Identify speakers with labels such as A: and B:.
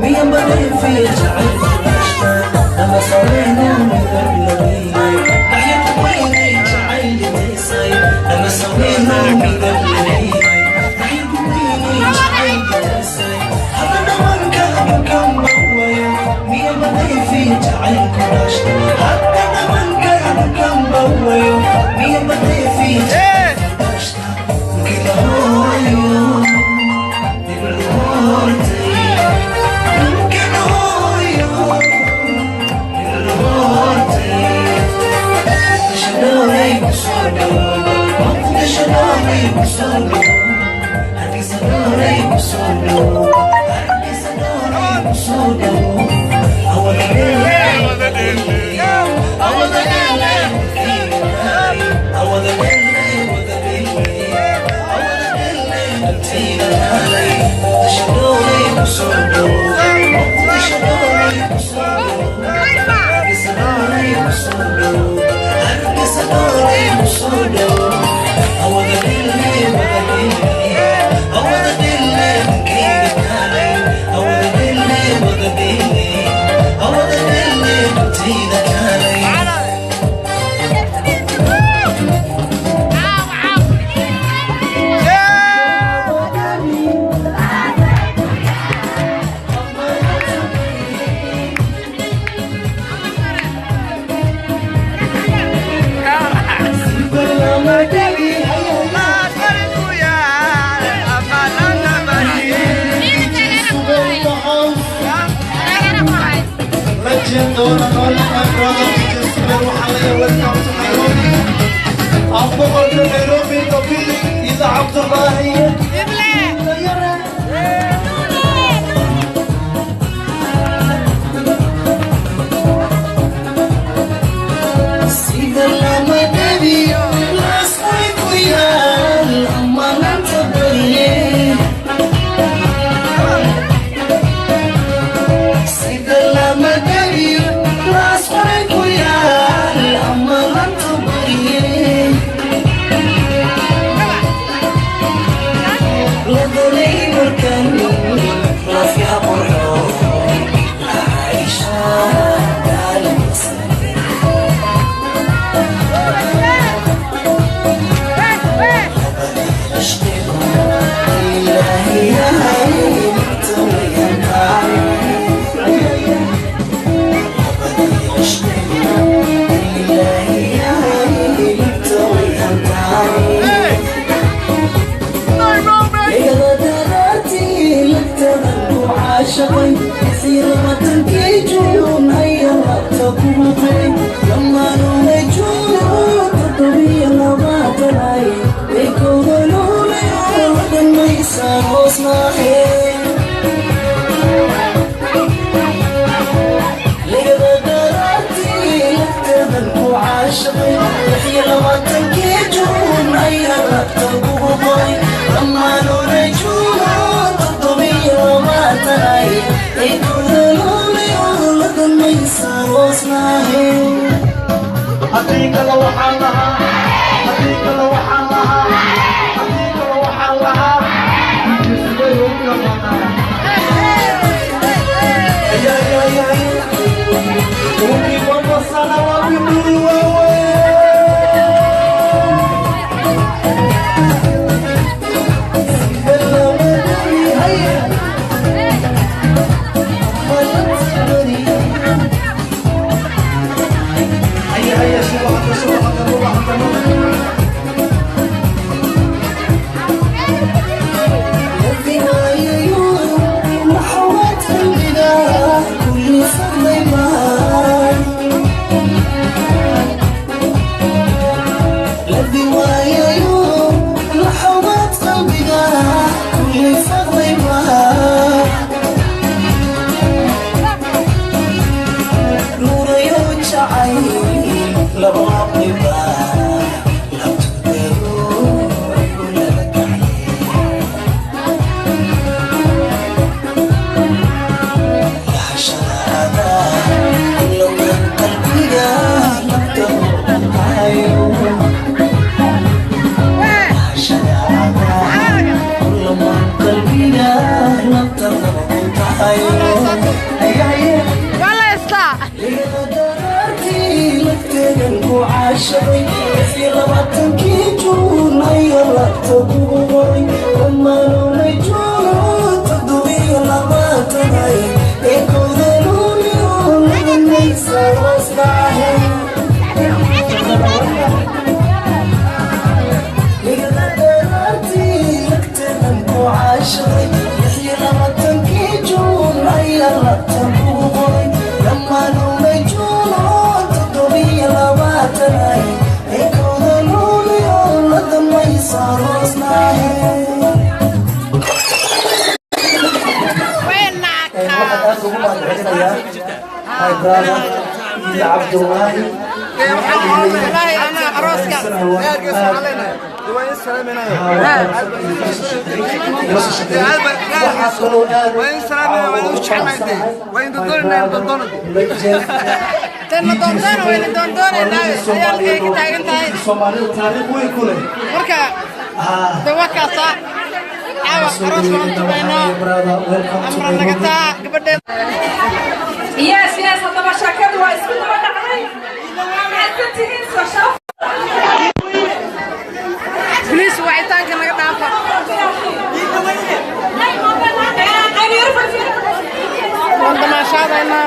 A: miyan baday fi jacaylka dhashta lama samayno midabladay dhaxyadu weynay jacaylidaysay lama samayno midabladay dhaxyadu weynay jacaylidaysay hadda dhamanka abukan bawayo miyan baday fi jacaylka dhashta hadda dhamanka abukan bawayo miyan baday fi jacaylka dhashta kilahoyo تقوي لما لوني جولو تدوي لما تناي يكون لوني ولوني سروس معي يقدرتي لكتن وعاشري يحيي لما تنكيجون هيا لا تنقوي لما لوني جولو تدوي لما تناي يكون لوني ولوني سروس معي يا عبد الله
B: انا عروسك وين السلام وين السلام وين دندون وين دندون عيالك تاغن تاي
A: Soomaalidu taariikh weyn ku leh
B: marka dawaka sa awa عروس كنت بينا امر نغتا gabadhe
C: yes hadaba shakadu waa isku daba dhacday maxaadtiin soo shaf
B: please wacitaanka naga dhaafa wanda ma shaadayna